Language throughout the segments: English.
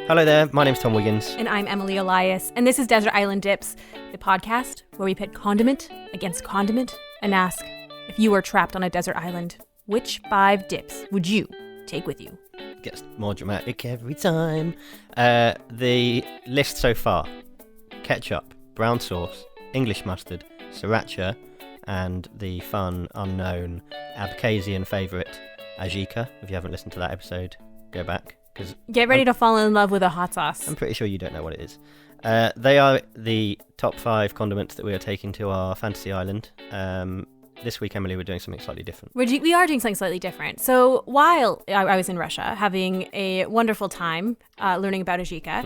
Hello there, my name's Tom Wiggins. And I'm Emily Elias, and this is Desert Island Dips, the podcast where we pit condiment against condiment and ask, if you were trapped on a desert island, which 5 dips would you take with you? Gets more dramatic every time. The list so far: ketchup, brown sauce, English mustard, sriracha, and the fun, unknown, Abkhazian favourite, ajika. If you haven't listened to that episode, go back. Get ready to fall in love with a hot sauce. I'm pretty sure you don't know what it is. They are the top 5 condiments that we are taking to our fantasy island. This week, Emily, we're doing something slightly different. We are doing something slightly different. So while I was in Russia having a wonderful time learning about ajika,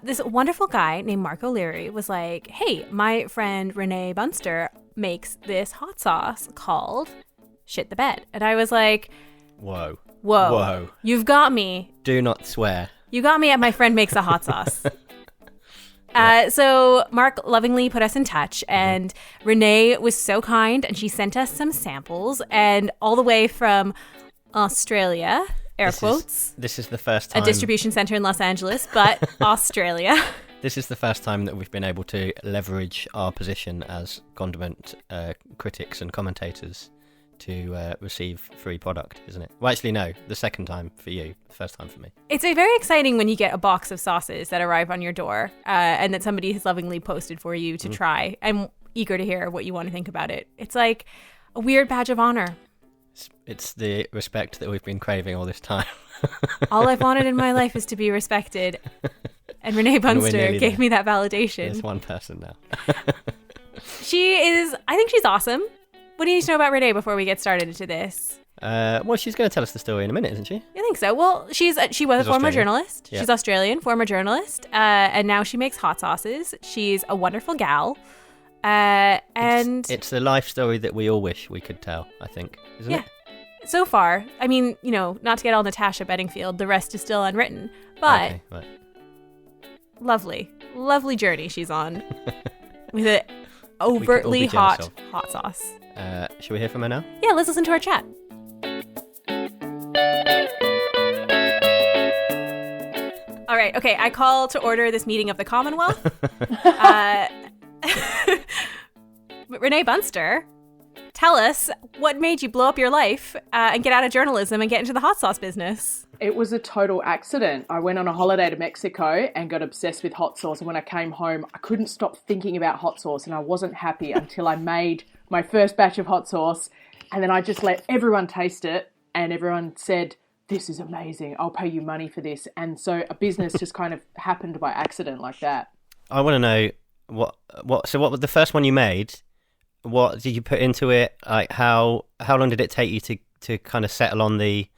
this wonderful guy named Mark O'Leary was like, hey, my friend Renae Bunster makes this hot sauce called Shit the Bed. And I was like, Whoa. You've got me. Do not swear. You got me at my friend makes a hot sauce. So Mark lovingly put us in touch, and Renae was so kind, and she sent us some samples, and all the way from Australia, this is the first time. A distribution center in Los Angeles, but Australia. This is the first time that we've been able to leverage our position as condiment critics and commentators to receive free product, isn't it? Well, actually, no. The second time for you, the first time for me. It's very exciting when you get a box of sauces that arrive on your door and that somebody has lovingly posted for you to try. I'm eager to hear what you want to think about it. It's like a weird badge of honor. It's the respect that we've been craving all this time. All I've wanted in my life is to be respected. And Renae Bunster gave me that validation. There's one person now. I think she's awesome. What do you need to know about Renae before we get started into this? Well, she's going to tell us the story in a minute, isn't she? I think so. Well, she was a former Australian. journalist. Yeah. She's Australian, former journalist, and now she makes hot sauces. She's a wonderful gal. And it's the life story that we all wish we could tell, I think, isn't it? So far, I mean, not to get all Natasha Bedingfield, the rest is still unwritten. But okay, right. lovely journey she's on with an overtly hot sauce. Shall we hear from her now? Yeah, let's listen to our chat. All right, okay, I call to order this meeting of the Commonwealth. Renae Bunster, tell us what made you blow up your life and get out of journalism and get into the hot sauce business. It was a total accident. I went on a holiday to Mexico and got obsessed with hot sauce. And when I came home, I couldn't stop thinking about hot sauce, and I wasn't happy until I made my first batch of hot sauce. And then I just let everyone taste it, and everyone said, this is amazing. I'll pay you money for this. And so a business just kind of happened by accident like that. I want to know what was the first one you made? What did you put into it? Like how long did it take you to kind of settle on the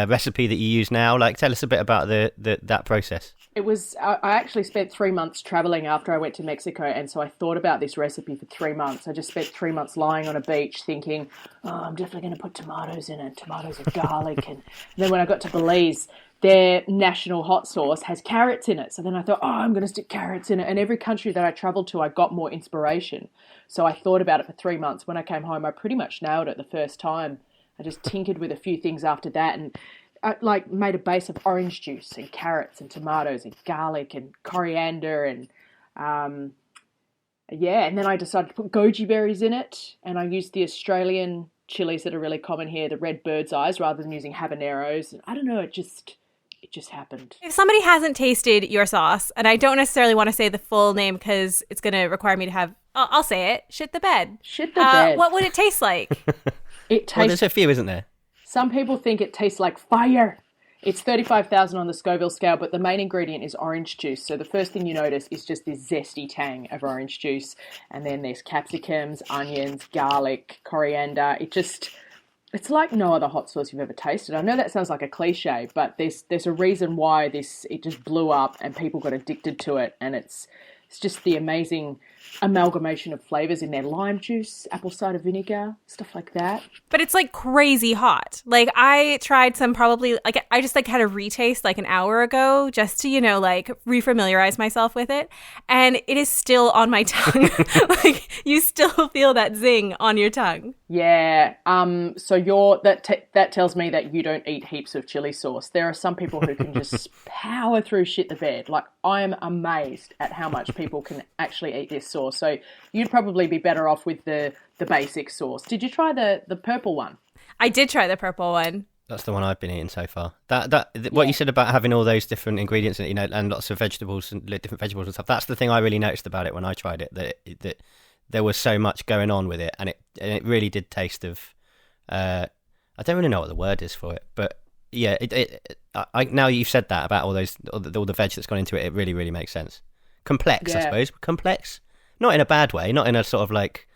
recipe that you use now? Like, tell us a bit about that process. It was, I actually spent 3 months traveling after I went to Mexico, and so I thought about this recipe for 3 months. I just spent 3 months lying on a beach thinking, I'm definitely going to put tomatoes in it, tomatoes and garlic. And then when I got to Belize, their national hot sauce has carrots in it. So then I thought, I'm going to stick carrots in it. And every country that I traveled to, I got more inspiration. So I thought about it for 3 months. When I came home, I pretty much nailed it the first time. I just tinkered with a few things after that, and I made a base of orange juice and carrots and tomatoes and garlic and coriander and and then I decided to put goji berries in it, and I used the Australian chilies that are really common here, the red bird's eyes, rather than using habaneros. And I don't know, it just happened. If somebody hasn't tasted your sauce, and I don't necessarily want to say the full name because it's going to require me to have, I'll say it, Shit the Bed. Shit the Bed. What would it taste like? It tastes. Well, there's a few, isn't there? Some people think it tastes like fire. It's 35,000 on the Scoville scale, but the main ingredient is orange juice. So the first thing you notice is just this zesty tang of orange juice. And then there's capsicums, onions, garlic, coriander. It's like no other hot sauce you've ever tasted. I know that sounds like a cliche, but there's a reason why it just blew up and people got addicted to it. And it's just the amazing amalgamation of flavors in their lime juice, apple cider vinegar, stuff like that. But it's like crazy hot. Like I tried some probably like I just like had a retaste like an hour ago just to, like refamiliarize myself with it. And it is still on my tongue. Like you still feel that zing on your tongue. Yeah. So that tells me that you don't eat heaps of chili sauce. There are some people who can just power through shit the bed. Like I am amazed at how much people can actually eat this sauce. So you'd probably be better off with the basic sauce. Did you try the purple one? I did try the purple one. That's the one I've been eating so far. What you said about having all those different ingredients, and lots of vegetables and different vegetables and stuff. That's the thing I really noticed about it when I tried it. That there was so much going on with it, and it really did taste of. I don't really know what the word is for it, but yeah, now you've said that about all the veg that's gone into it, it really, really makes sense. Complex, yeah. I suppose. Complex, not in a bad way, not in a sort of like.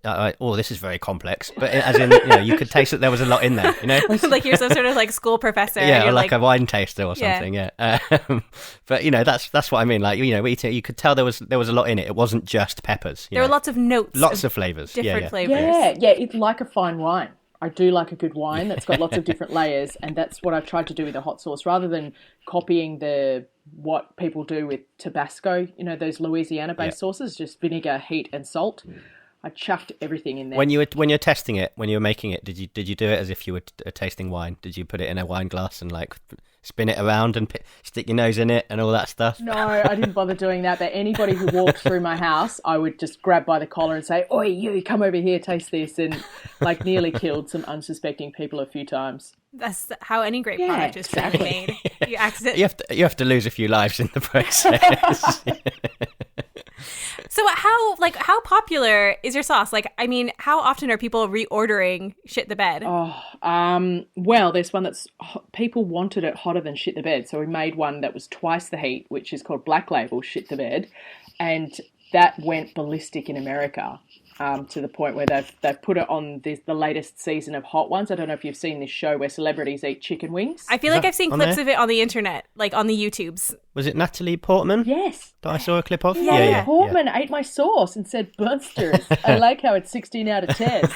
This is very complex, but as in, you could taste that there was a lot in there, like you're some sort of like school professor, yeah, or like a wine taster or something, yeah. But that's what I mean. Like you could tell there was a lot in it. It wasn't just peppers. There were lots of notes, lots of flavors, different flavors. Yeah. It's like a fine wine. I do like a good wine that's got lots of different layers, and that's what I've tried to do with the hot sauce, rather than copying what people do with Tabasco. Those Louisiana-based sauces, just vinegar, heat, and salt. I chucked everything in there. When you're testing it, when you were making it, did you do it as if you were tasting wine? Did you put it in a wine glass and like spin it around and stick your nose in it and all that stuff? No, I didn't bother doing that. But anybody who walked through my house, I would just grab by the collar and say, "Oi, you, come over here, taste this," and like nearly killed some unsuspecting people a few times. That's how any great product is made. You you have to lose a few lives in the process. So how popular is your sauce? Like, I mean, how often are people reordering Shit the Bed? Well, there's one that's people wanted it hotter than Shit the Bed, so we made one that was twice the heat, which is called Black Label Shit the Bed, and that went ballistic in America. To the point where they've put it on the latest season of Hot Ones. I don't know if you've seen this show where celebrities eat chicken wings. I feel like I've seen clips of it on the internet, like on the YouTubes. Was it Natalie Portman? Yes. That I saw a clip of? Yeah. Portman ate my sauce and said, "Bunsters, I like how it's 16 out of 10.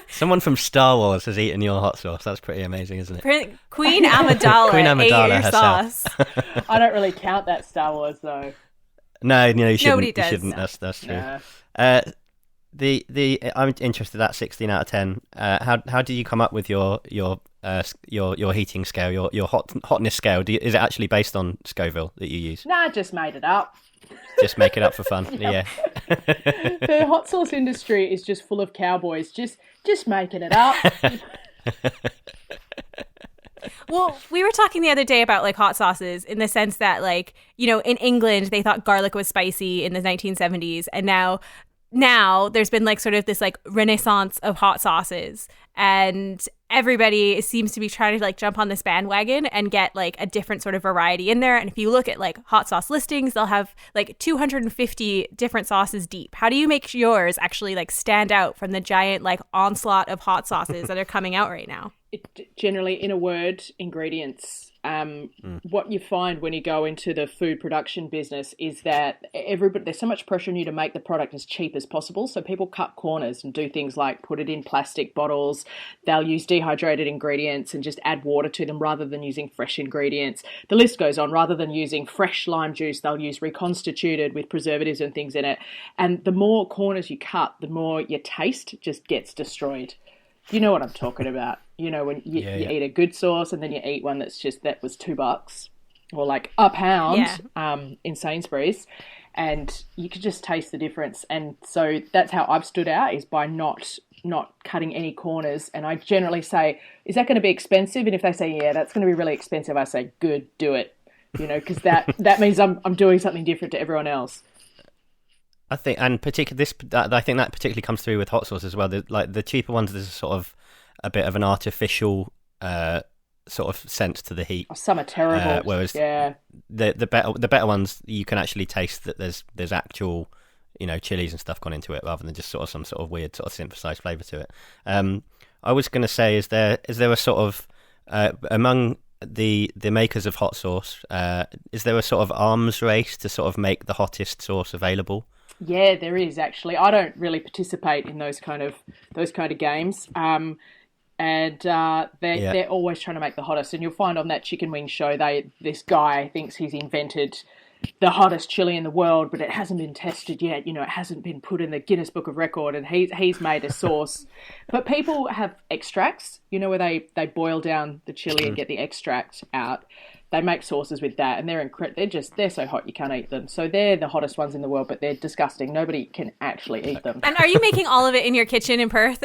Someone from Star Wars has eaten your hot sauce. That's pretty amazing, isn't it? Queen Amidala ate your herself. Sauce. I don't really count that Star Wars, though. No, you shouldn't. Nobody does. You shouldn't. No. That's true. No. I'm interested at 16 out of 10. How do you come up with your heating scale, your hotness scale? Is it actually based on Scoville that you use? Nah, I just made it up. Just make it up for fun. Yeah. The hot sauce industry is just full of cowboys. Just making it up. Well, we were talking the other day about like hot sauces in the sense that like, in England they thought garlic was spicy in the 1970s, and now there's been like sort of this like renaissance of hot sauces, and everybody seems to be trying to like jump on this bandwagon and get like a different sort of variety in there. And if you look at like hot sauce listings, they'll have like 250 different sauces deep. How do you make yours actually like stand out from the giant like onslaught of hot sauces that are coming out right now? Generally, in a word, ingredients. What you find when you go into the food production business is that there's so much pressure on you to make the product as cheap as possible. So people cut corners and do things like put it in plastic bottles. They'll use dehydrated ingredients and just add water to them rather than using fresh ingredients. The list goes on. Rather than using fresh lime juice, they'll use reconstituted with preservatives and things in it. And the more corners you cut, the more your taste just gets destroyed. You know what I'm talking about. When you eat a good sauce and then you eat one that was $2 or like £1 in Sainsbury's, and you could just taste the difference. And so that's how I've stood out, is by not cutting any corners. And I generally say, is that going to be expensive? And if they say, yeah, that's going to be really expensive, I say, good, do it. Because that means I'm doing something different to everyone else. I think, and I think that particularly comes through with hot sauce as well. The cheaper ones, there's sort of a bit of an artificial sort of sense to the heat. Some are terrible. Whereas the better ones, you can actually taste that there's actual chilies and stuff gone into it, rather than just sort of some sort of weird sort of synthesized flavor to it. I was going to say, is there a sort of among the makers of hot sauce, is there a sort of arms race to sort of make the hottest sauce available? Yeah, there is actually. I don't really participate in those kind of games. They're always trying to make the hottest. And you'll find on that chicken wing show, this guy thinks he's invented the hottest chili in the world, but it hasn't been tested yet. You know, it hasn't been put in the Guinness Book of Record, and he's made a sauce. But people have extracts, you know, where they boil down the chili and get the extract out. They make sauces with that, and they're so hot you can't eat them. So they're the hottest ones in the world, but they're disgusting. Nobody can actually eat them. And are you making all of it in your kitchen in Perth?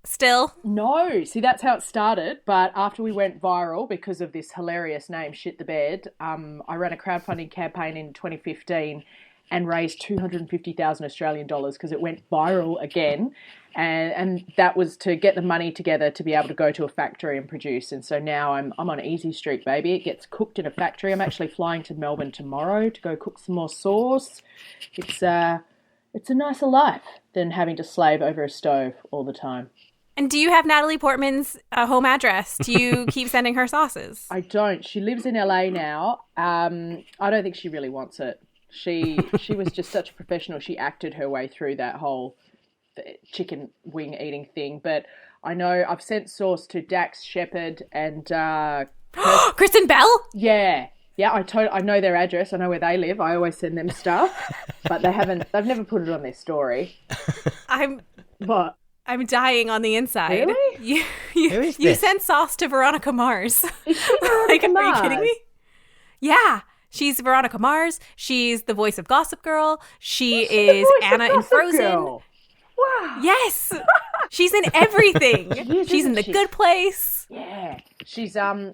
Still? No. See, that's how it started. But after we went viral because of this hilarious name, Shit the Bed, I ran a crowdfunding campaign in 2015 and raised 250,000 Australian dollars because it went viral again. And that was to get the money together to be able to go to a factory and produce. And so now I'm on Easy Street, baby. It gets cooked in a factory. I'm actually flying to Melbourne tomorrow to go cook some more sauce. It's a nicer life than having to slave over a stove all the time. And do you have Natalie Portman's home address? Do you keep sending her sauces? I don't. She lives in LA now. I don't think she really wants it. She was just such a professional. She acted her way through that whole chicken wing eating thing. But I know I've sent sauce to Dax Shepherd and Kristen Bell? Yeah. Yeah, I know their address. I know where they live. I always send them stuff, but they've never put it on their story. What? I'm dying on the inside. Really? You sent sauce to Veronica Mars. Is she Veronica Mars? Are you kidding me? Yeah. She's Veronica Mars. She's the voice of Gossip Girl. She is Anna in Frozen. Girl? Wow. Yes. She's in everything. She's in The Good Place. Yeah. She's and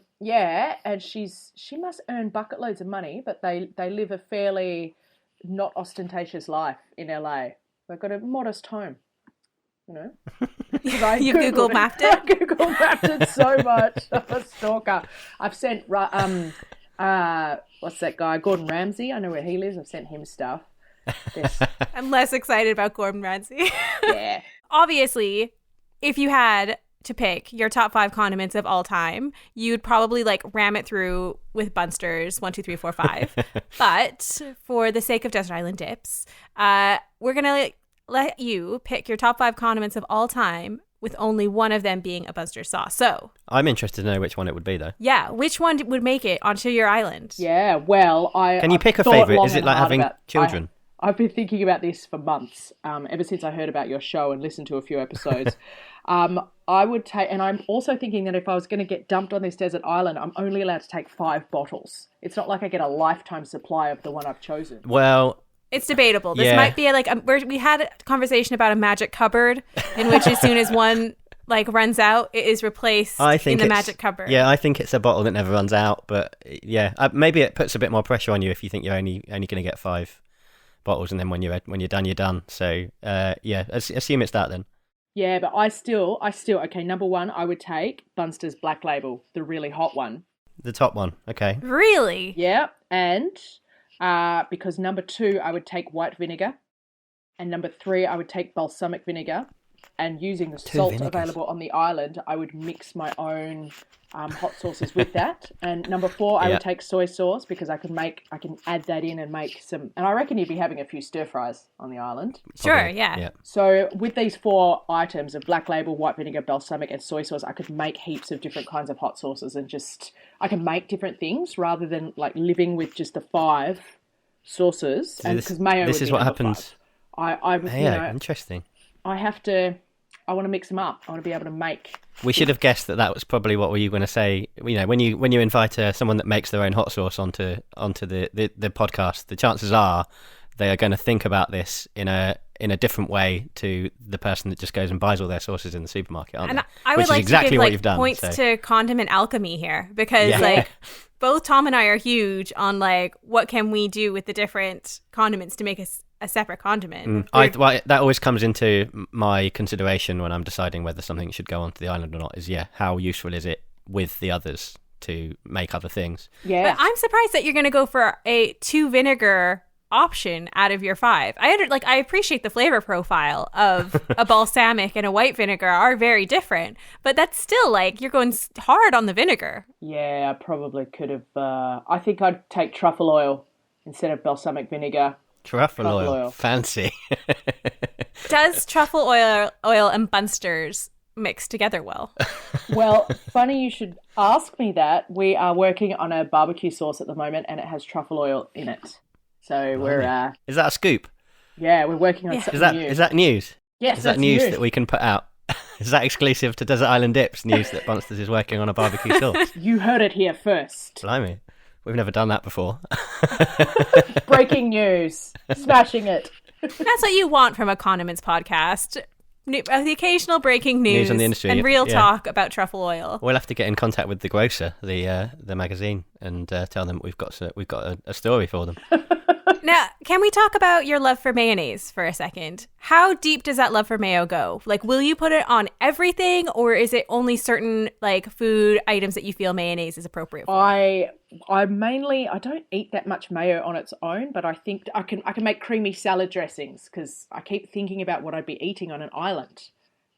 she must earn bucket loads of money, but they live a fairly not ostentatious life in LA. They've got a modest home. You know, you Google mapped it. Google mapped it so much. I'm a stalker. I've sent what's that guy, Gordon Ramsay? I know where he lives. I've sent him stuff. I'm less excited about Gordon Ramsay. Yeah. Obviously, if you had to pick your top 5 condiments of all time, you'd probably ram it through with Bunster's 1, 2, 3, 4, 5. But for the sake of desert island dips, we're gonna let you pick your top 5 condiments of all time, with only one of them being a Bunster sauce. So I'm interested to know which one it would be, though. Yeah, which one would make it onto your island? Yeah, well, Can you pick a favourite? Is it like having children? I've been thinking about this for months, ever since I heard about your show and listened to a few episodes. I would take, and I'm also thinking that if I was going to get dumped on this desert island, I'm only allowed to take 5 bottles. It's not like I get a lifetime supply of the one I've chosen. Well, it's debatable. This might be we had a conversation about a magic cupboard in which as soon as one runs out, it is replaced in the magic cupboard. Yeah, I think it's a bottle that never runs out. But yeah, maybe it puts a bit more pressure on you if you think you're only going to get 5 bottles, and then when you're done, you're done. So yeah, assume it's that then. Yeah, but I still okay. Number 1, I would take Bunster's Black Label, the really hot one. The top one, okay. Really? Yeah, and because number 2, I would take white vinegar, and number 3, I would take balsamic vinegar, and using the salt available on the island, I would mix my own hot sauces with that. And number 4, I would take soy sauce because I can add that in and make some. And I reckon you'd be having a few stir fries on the island. Sure, yeah. So with these 4 items of Black Label, white vinegar, balsamic, and soy sauce, I could make heaps of different kinds of hot sauces, and I can make different things rather than living with just the 5 sauces. So and because mayo, this is what happens. 5. Interesting. I want to mix them up. I want to be able to make. We should have guessed that was probably what were you going to say. You know, when you invite someone that makes their own hot sauce onto the podcast, the chances are they are going to think about this in a different way to the person that just goes and buys all their sauces in the supermarket, aren't they? I would like to give points to condiment alchemy here, because both Tom and I are huge on what can we do with the different condiments to make a separate condiment. That always comes into my consideration when I'm deciding whether something should go onto the island or not, is how useful is it with the others to make other things. Yeah. But I'm surprised that you're going to go for a 2 vinegar option out of your 5. I appreciate the flavor profile of a balsamic and a white vinegar are very different, but that's still you're going hard on the vinegar. Yeah, I probably could have. I think I'd take truffle oil instead of balsamic vinegar. Truffle Truffle oil. oil. Fancy. Does truffle oil and Bunsters mix together well? Well, funny you should ask me that. We are working on a barbecue sauce at the moment, and it has truffle oil in it. So we're Is that a scoop? we're working on something new. Is that news? Yes, Is that that's news new. that we can put out? Is that exclusive to Desert Island Dips news that Bunsters is working on a barbecue sauce? You heard it here first. Blimey. We've never done that before. Breaking news. Smashing it. That's what you want from a condiments podcast. The occasional breaking news on the industry, and real yeah. talk about truffle oil. We'll have to get in contact with the grocer, the magazine, and tell them we've got a story for them. Now, can we talk about your love for mayonnaise for a second? How deep does that love for mayo go? Like, will you put it on everything, or is it only certain like food items that you feel mayonnaise is appropriate for? I don't eat that much mayo on its own, but I think I can make creamy salad dressings because I keep thinking about what I'd be eating on an island.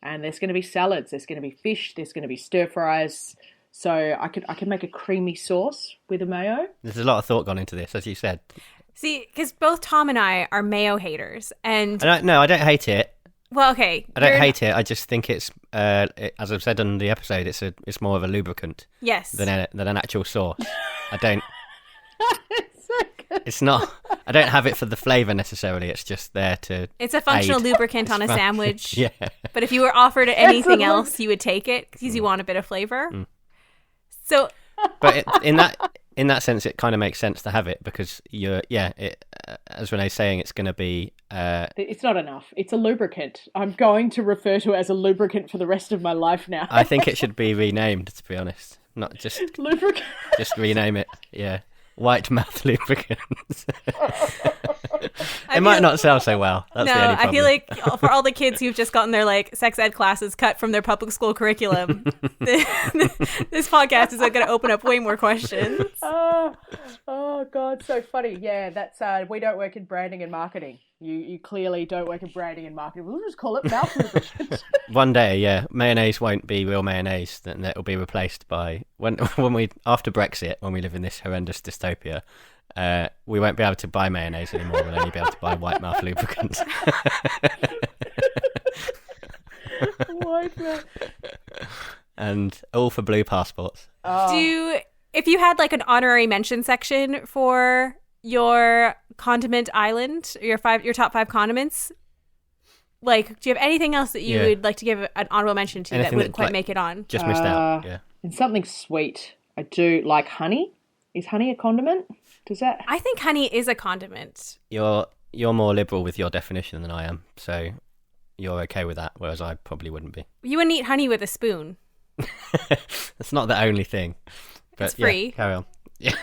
And there's going to be salads, there's going to be fish, there's going to be stir fries. So I can make a creamy sauce with a mayo. There's a lot of thought gone into this, as you said. See, because both Tom and I are mayo haters, and I don't hate it. well, okay, I don't hate it. I just think it's, as I've said on the episode, it's more of a lubricant Yes, than an actual sauce. I don't. It's so good. It's not. I don't have it for the flavour necessarily. It's just there to. it's a functional aid. lubricant on a sandwich. Yeah. But if you were offered anything Absolutely. else, you would take it because you want a bit of flavor. So But in that sense, it kind of makes sense to have it because as Renee's saying, it's going to be. It's not enough. It's a lubricant. I'm going to refer to it as a lubricant for the rest of my life now. I think it should be renamed, to be honest. Not just Lubricant. just rename it. Yeah, white mouth lubricants. It might not sell so well. That's no, the only problem. I feel like for all the kids who've just gotten their like sex ed classes cut from their public school curriculum, this podcast is going to open up way more questions. Oh God, so funny. Yeah, that's we don't work in branding and marketing. You clearly don't work in branding and marketing. We'll just call it mouth lubricant. One day, yeah, mayonnaise won't be real mayonnaise. Then it'll be replaced by when we after Brexit, when we live in this horrendous dystopia. We won't be able to buy mayonnaise anymore. We'll only be able to buy white mouth lubricants. White mouth. And all for blue passports. If you had like an honorary mention section for your condiment island, your top 5 condiments, like, do you have anything else that you would like to give an honorable mention to Anything that wouldn't that, quite like, make it on? Just missed out. Yeah. And something sweet. I do like honey. Is honey a condiment? Does that? I think honey is a condiment. You're more liberal with your definition than I am, so you're okay with that, whereas I probably wouldn't be. You wouldn't eat honey with a spoon. That's not the only thing. But It's free. Yeah, carry on. Yeah.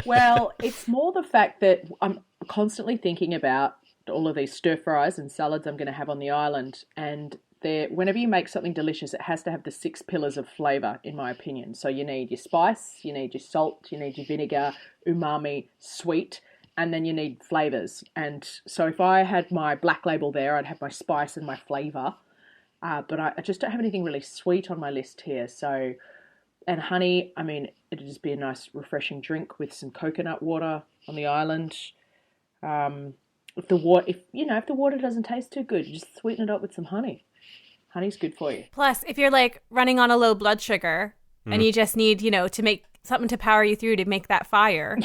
Well, it's more the fact that I'm constantly thinking about all of these stir fries and salads I'm going to have on the island, and whenever you make something delicious, it has to have the 6 pillars of flavour, in my opinion. So you need your spice, you need your salt, you need your vinegar, umami, sweet, and then you need flavours. And so if I had my black label there, I'd have my spice and my flavour. But I just don't have anything really sweet on my list here. So, and honey, I mean, it'd just be a nice refreshing drink with some coconut water on the island. If the water doesn't taste too good, you just sweeten it up with some honey. Honey's good for you. Plus, if you're like running on a low blood sugar and you just need, to make something to power you through to make that fire,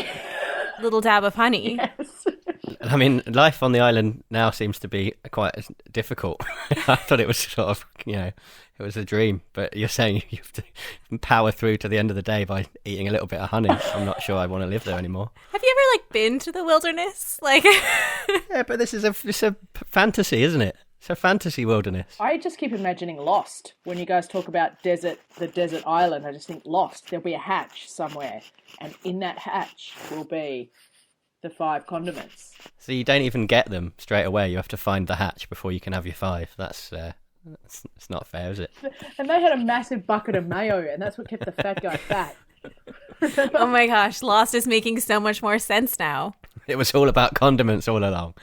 little dab of honey. Yes. I mean, life on the island now seems to be quite difficult. I thought it was sort of, it was a dream. But you're saying you have to power through to the end of the day by eating a little bit of honey. I'm not sure I want to live there anymore. Have you ever been to the wilderness? Yeah, but it's a fantasy, isn't it? It's a fantasy wilderness. I just keep imagining Lost. When you guys talk about the desert island, I just think Lost. There'll be a hatch somewhere, and in that hatch will be the 5 condiments. So you don't even get them straight away. You have to find the hatch before you can have your 5. That's it's not fair, is it? And they had a massive bucket of mayo, and that's what kept the fat guy fat. Oh my gosh, Lost is making so much more sense now. It was all about condiments all along.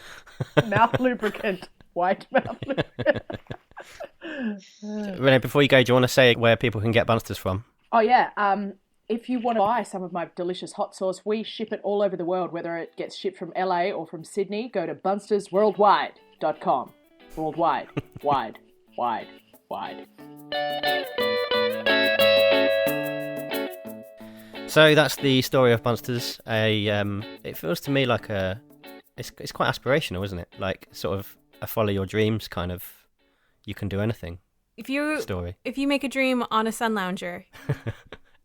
Mouth lubricant. White mouth lubricant. Renae, before you go, do you want to say where people can get Bunsters from? Oh, yeah. if you want to buy some of my delicious hot sauce, we ship it all over the world, whether it gets shipped from LA or from Sydney. Go to bunstersworldwide.com. Worldwide. Wide. Wide. Wide. So that's the story of Bunsters. It feels to me like it's quite aspirational, isn't it? Like sort of a follow your dreams kind of, you can do anything story. If you make a dream on a sun lounger,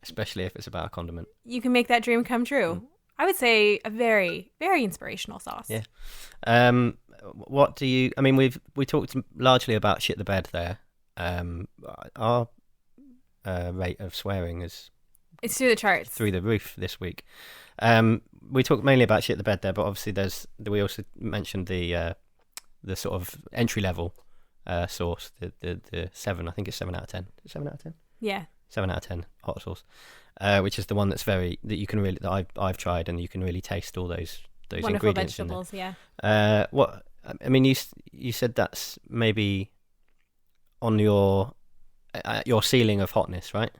especially if it's about a condiment, you can make that dream come true. I would say a very, very inspirational sauce. Yeah. What do you? I mean, we talked largely about shit the bed there. Our rate of swearing is it's through the charts, through the roof this week. We talked mainly about shit the bed there, but obviously we also mentioned the sort of entry level sauce, the 7. I think it's 7 out of 10. 7 out of 10. Yeah. 7 out of 10 hot sauce, which is the one that you can really that I've tried, and you can really taste all those wonderful ingredients vegetables. in there. Yeah. What I mean, you said that's maybe on your ceiling of hotness, right?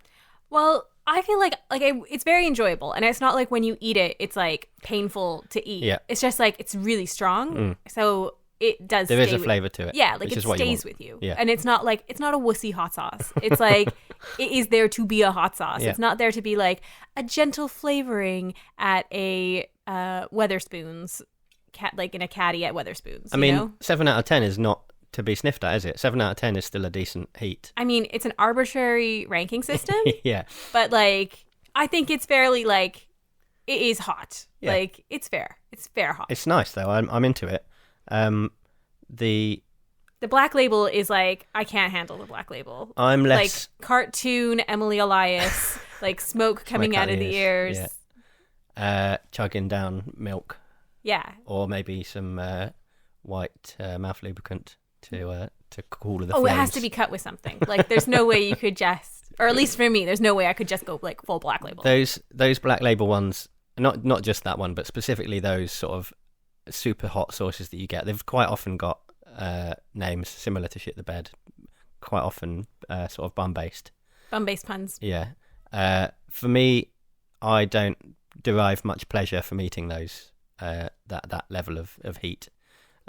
Well, I feel like it's very enjoyable, and it's not like when you eat it, it's like painful to eat. Yeah. It's just like it's really strong, so it does. There is a flavour to it. Yeah, like it stays with you. Yeah. And it's not a wussy hot sauce. It's like it is there to be a hot sauce. Yeah. It's not there to be like a gentle flavoring at a Weatherspoons, like in a caddy at Weatherspoons. I mean, 7 out of 10 is not to be sniffed at, is it? 7 out of 10 is still a decent heat. I mean, it's an arbitrary ranking system. Yeah. But like, I think it's fairly like, it is hot. Yeah. Like, it's fair. It's fair hot. It's nice though. I'm into it. The Black Label is like, I can't handle the Black Label. I'm less like cartoon Emily Elias, like smoke coming out of the ears. Yeah. Chugging down milk. Yeah. Or maybe some white mouth lubricant to cool the flames. Oh, it has to be cut with something. Like, there's no way you could just, or at least for me, there's no way I could just go like full Black Label. Those Black Label ones, not just that one, but specifically those sort of super hot sauces that you get. They've quite often got names similar to shit the bed. Quite often sort of bun-based. Bun-based puns. Yeah. For me, I don't derive much pleasure from eating those that level of heat.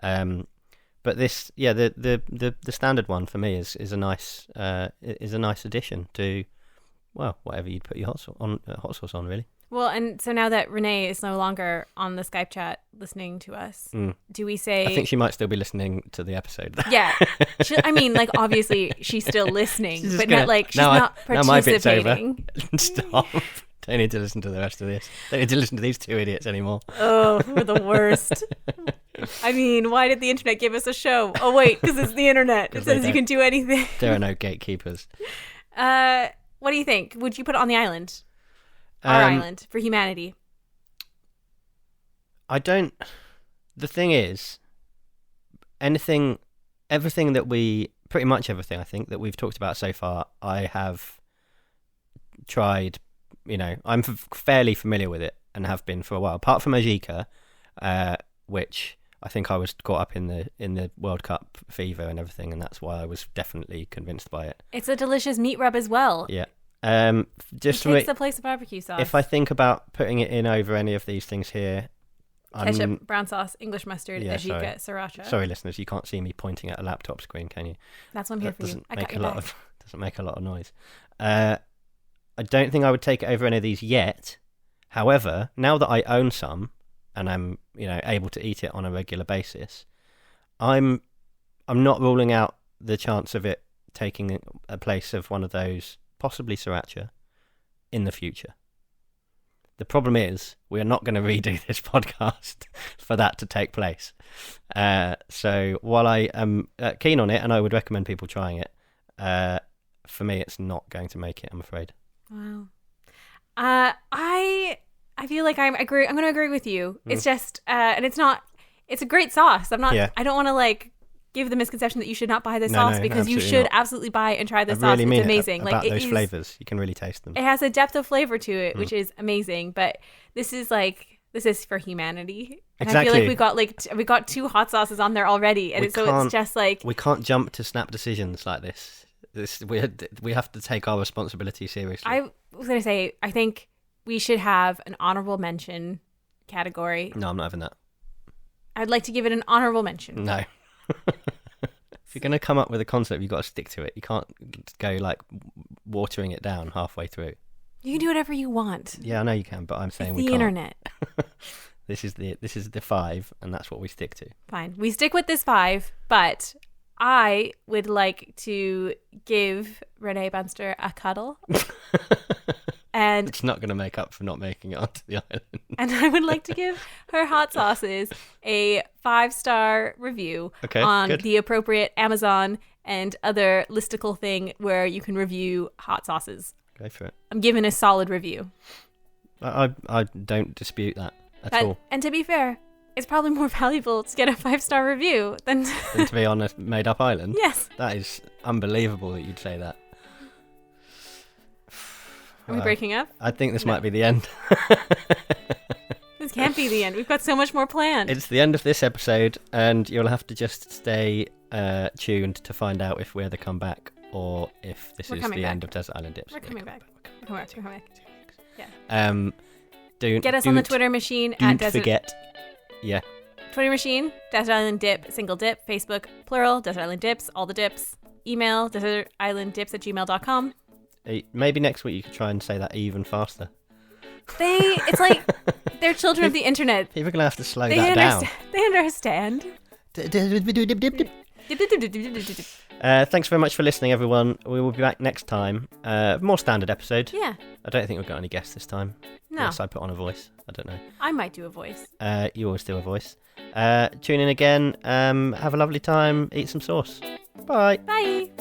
But this, yeah, the standard one for me is a nice addition to, well, whatever you'd put your hot sauce on, really. Well, and so now that Renae is no longer on the Skype chat listening to us, do we say... I think she might still be listening to the episode. Yeah. I mean, like, obviously, she's still listening, but not like, she's not participating. Now my bit's over. Stop. Don't need to listen to the rest of this. Don't need to listen to these two idiots anymore. Oh, we're the worst. I mean, why did the internet give us a show? Oh, wait, because it's the internet. It says you can do anything. There are no gatekeepers. What do you think? Would you put it on the island? Our island for humanity? I don't. The thing is, everything that pretty much everything I think that we've talked about so far, I have tried. You know, I'm fairly familiar with it and have been for a while. Apart from Ajika, which I think I was caught up in the World Cup fever and everything, and that's why I was definitely convinced by it. It's a delicious meat rub as well. Yeah. Just it takes the place of barbecue sauce. If I think about putting it in over any of these things here, ketchup, brown sauce, English mustard, Ajika, sriracha. Sorry, listeners, you can't see me pointing at a laptop screen, can you? That's why I'm here for you. Doesn't make a lot of noise. I don't think I would take it over any of these yet. However, now that I own some and I'm, able to eat it on a regular basis, I'm not ruling out the chance of it taking a place of one of those, possibly sriracha, in the future. The problem is we are not going to redo this podcast for that to take place. So while I am keen on it and I would recommend people trying it, for me it's not going to make it, I'm afraid. Wow. I feel like I'm going to agree with you. It's just and it's a great sauce. I don't want to give the misconception that you should not buy this sauce because you should absolutely buy and try this sauce. It's amazing. About those flavors, you can really taste them. It has a depth of flavor to it, which is amazing. But this is for humanity. And exactly. I feel like we got 2 hot sauces on there already, and it's just like we can't jump to snap decisions like this. We have to take our responsibility seriously. I was going to say, I think we should have an honorable mention category. No, I'm not having that. I'd like to give it an honorable mention. No. If you're going to come up with a concept, you've got to stick to it. You can't go like watering it down halfway through. You can do whatever you want. Yeah, I know you can, but I'm saying It's we the can't. internet. This is the 5, and that's what we stick to. Fine. We stick with this 5, but I would like to give Renae Bunster a cuddle. And It's not going to make up for not making it onto the island. And I would like to give her hot sauces a 5-star review on good. the appropriate Amazon and other listicle thing where you can review hot sauces. Go for it. I'm giving a solid review. I don't dispute that at all. And to be fair, it's probably more valuable to get a 5-star review than Than to be on a made-up island. Yes. That is unbelievable that you'd say that. Are we breaking up? I think this might be the end. This can't be the end. We've got so much more planned. It's the end of this episode, and you'll have to just stay tuned to find out if we ever come back or if this is the end of Desert Island Dips. We're coming back. We're coming back. Yeah. Get us on the Twitter machine at Don't Desert. forget. Yeah. Twitter machine, Desert Island Dip, single dip. Facebook, plural, Desert Island Dips, all the dips. Email, desertislanddips@gmail.com. Maybe next week you could try and say that even faster. It's like they're children of the internet. People are going to have to slow that down. They understand. Thanks very much for listening, everyone. We will be back next time. More standard episode. Yeah. I don't think we've got any guests this time. No. Unless I put on a voice. I don't know. I might do a voice. You always do a voice. Tune in again. Have a lovely time. Eat some sauce. Bye. Bye.